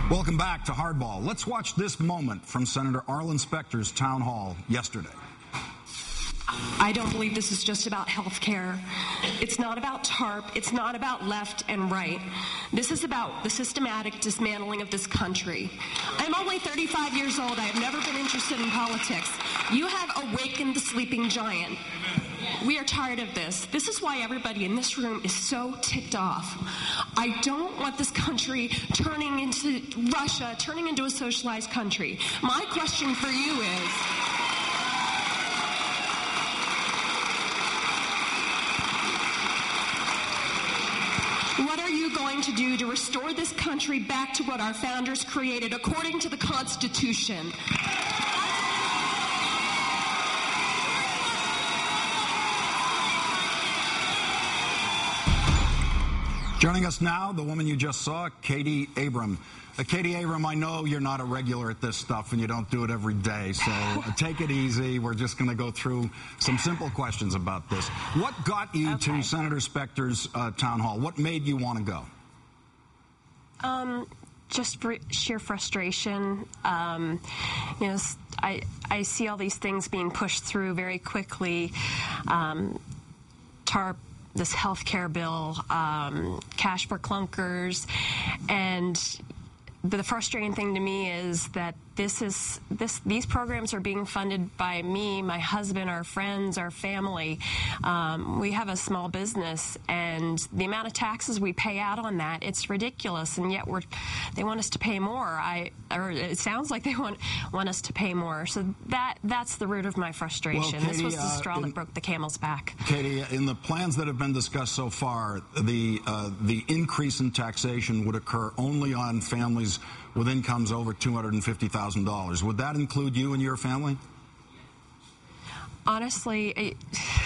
Welcome back to Hardball. Let's watch this moment from Senator Arlen Specter's town hall yesterday. I don't believe this is just about health care. It's not about TARP. It's not about left and right. This is about the systematic dismantling of this country. I'm only 35 years old. I have never been interested in politics. You have awakened the sleeping giant. We are tired of this. This is why everybody in this room is so ticked off. I don't want this country turning into Russia, turning into a socialized country. My question for you is, what are you going to do to restore this country back to what our founders created according to the Constitution? Joining us now, the woman you just saw, Katie Abram. Katie Abram, I know you're not a regular at this stuff and you don't do it every day, so take it easy. We're just going to go through some simple questions about this. What got you to Senator Specter's town hall? What made you want to go? Just sheer frustration. You know, I see all these things being pushed through very quickly. TARP, this health care bill, cash for clunkers, and the frustrating thing to me is that these programs are being funded by me, my husband, our friends, our family. We have a small business, and the amount of taxes we pay out on that, it's ridiculous, and yet they want us to pay more. Or it sounds like they want us to pay more. So that's the root of my frustration. Well, Katie, this was the straw that broke the camel's back. Katie, in the plans that have been discussed so far, the increase in taxation would occur only on families with incomes over $250,000. Would that include you and your family? Honestly,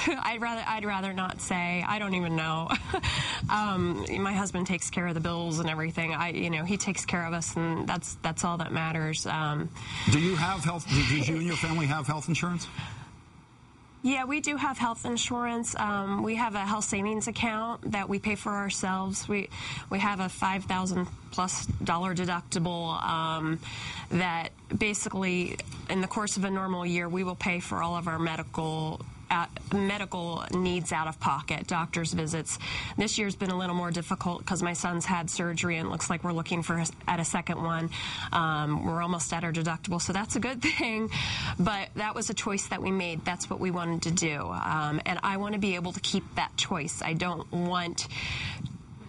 I'd rather not say. I don't even know. My husband takes care of the bills and everything. He takes care of us, and that's all that matters. Do you have health? Did you and your family have health insurance? Yeah, we do have health insurance. We have a health savings account that we pay for ourselves. We have a $5,000+ deductible that basically, in the course of a normal year, we will pay for all of our medical needs out of pocket, doctor's visits. This year's been a little more difficult because my son's had surgery, and it looks like we're looking at a second one. We're almost at our deductible, so that's a good thing. But that was a choice that we made. That's what we wanted to do, and I want to be able to keep that choice. I don't want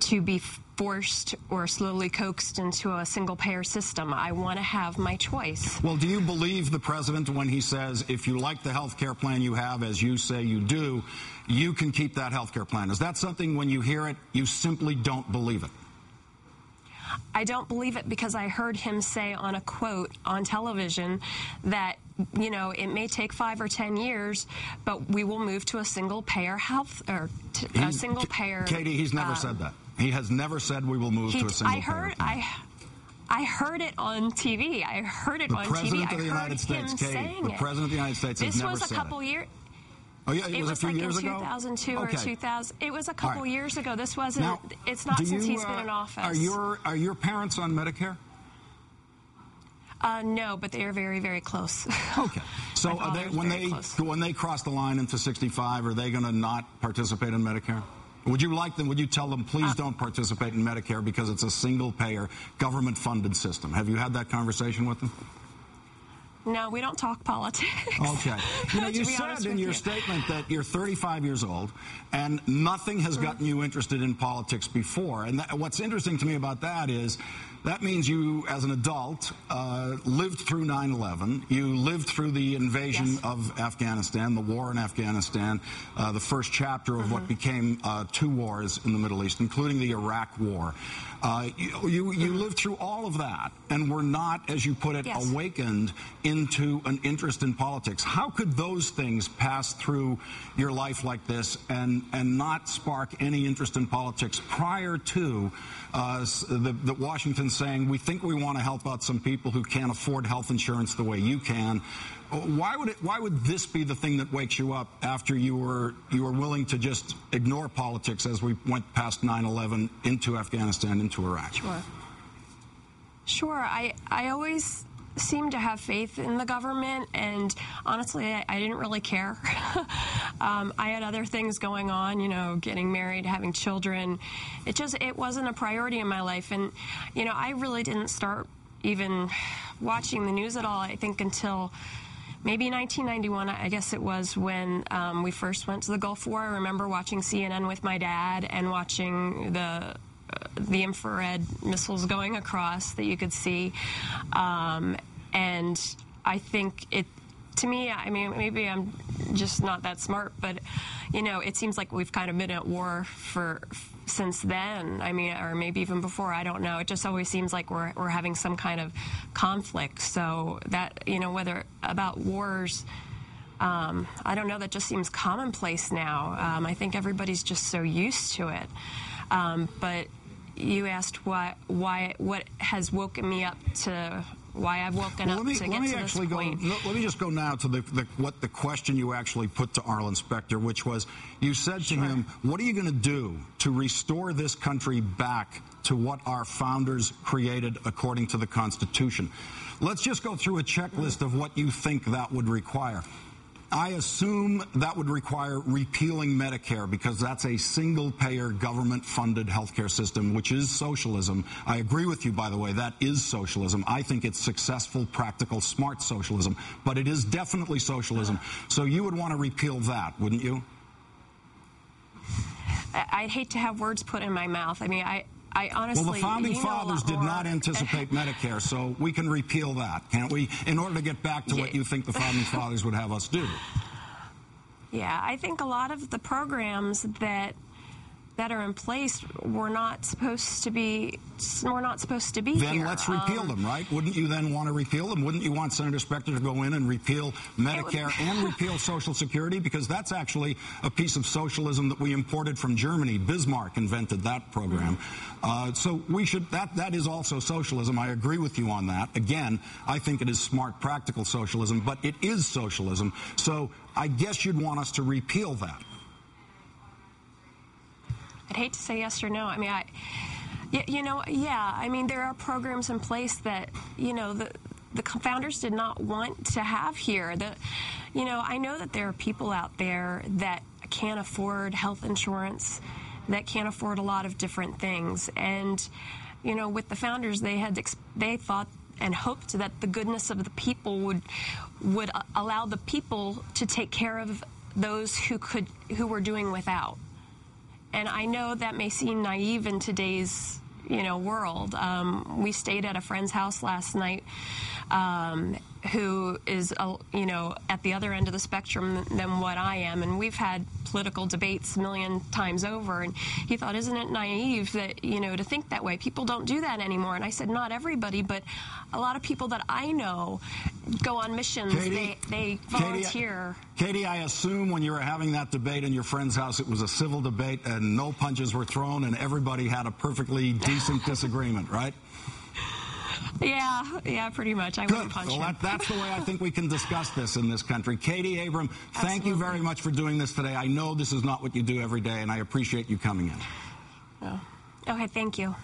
to be forced or slowly coaxed into a single-payer system. I want to have my choice. Well, do you believe the president when he says, if you like the health care plan you have, as you say you do, you can keep that health care plan? Is that something, when you hear it, you simply don't believe it? I don't believe it because I heard him say on a quote on television that, it may take 5 or 10 years, but we will move to a single-payer health, or a single-payer... Katie, he's never said that. He has never said we will move to a single-payer plan. I heard it on TV. I heard it on TV. The President of the United States, Katie, the President of the United States has never said it. This was a couple years... Oh, yeah, it was a few years ago? It was like in 2002 or 2000. It was a couple years ago. This wasn't... Now, it's not since he's been in office. Are your parents on Medicare? No, but they are very, very close. Okay. So when they cross the line into 65, are they going to not participate in Medicare? Would you tell them, please don't participate in Medicare because it's a single-payer, government-funded system? Have you had that conversation with them? No, we don't talk politics. Okay. You said in your statement that you're 35 years old and nothing has gotten you interested in politics before. And what's interesting to me about that is that means you, as an adult, lived through 9/11. You lived through the invasion of Afghanistan, the war in Afghanistan, the first chapter of what became 2 wars in the Middle East, including the Iraq War. You lived through all of that and were not, as you put it, awakened into an interest in politics. How could those things pass through your life like this and not spark any interest in politics prior to the Washington saying, we think we want to help out some people who can't afford health insurance the way you can? Why would this be the thing that wakes you up after you were willing to just ignore politics as we went past 9/11 into Afghanistan, into Iraq? Sure. I always seem to have faith in the government, and honestly, I didn't really care. I had other things going on, you know, getting married, having children. It wasn't a priority in my life, and, you know, I really didn't start even watching the news at all, I think, until maybe 1991, I guess it was, when we first went to the Gulf War. I remember watching CNN with my dad and watching the infrared missiles going across that you could see. And I think to me, I mean, maybe I'm just not that smart, but, you know, it seems like we've kind of been at war since then. I mean, or maybe even before, I don't know. It just always seems like we're having some kind of conflict. So that, you know, whether about wars, I don't know, that just seems commonplace now. I think everybody's just so used to it. But you asked what has woken me up to why I've woken up to get to this point. Let me just go now to what the question you actually put to Arlen Specter, which was, you said to him, what are you going to do to restore this country back to what our founders created according to the Constitution? Let's just go through a checklist of what you think that would require. I assume that would require repealing Medicare, because that's a single-payer, government-funded healthcare system, which is socialism. I agree with you, by the way, that is socialism. I think it's successful, practical, smart socialism, but it is definitely socialism. So you would want to repeal that, wouldn't you? I'd hate to have words put in my mouth. I mean, I honestly... Well, the Founding Fathers did not anticipate Medicare, so we can repeal that, can't we, in order to get back to what you think the Founding Fathers would have us do? Yeah, I think a lot of the programs that are in place were not supposed to be then here. Let's repeal them, right? Wouldn't you then want to repeal them? Wouldn't you want Senator Specter to go in and repeal Medicare and repeal Social Security? Because that's actually a piece of socialism that we imported from Germany. Bismarck invented that program. So we should, that is also socialism. I agree with you on that. Again, I think it is smart, practical socialism, but it is socialism. So I guess you'd want us to repeal that. I'd hate to say yes or no. I mean, I mean, there are programs in place that, you know, the founders did not want to have here. You know, I know that there are people out there that can't afford health insurance, that can't afford a lot of different things. And, you know, with the founders, they thought and hoped that the goodness of the people would allow the people to take care of those who were doing without. And I know that may seem naive in today's, you know, world. We stayed at a friend's house last night who is, you know, at the other end of the spectrum than what I am. And we've had political debates a million times over. And he thought, isn't it naive that, you know, to think that way? People don't do that anymore. And I said, not everybody, but a lot of people that I know go on missions. Katie, they volunteer. Katie, I assume when you were having that debate in your friend's house, it was a civil debate and no punches were thrown and everybody had a perfectly decent disagreement, right? Yeah, pretty much. I wouldn't punch him. That's the way I think we can discuss this in this country. Katie Abram, thank you very much for doing this today. I know this is not what you do every day, and I appreciate you coming in. Oh. Okay, thank you.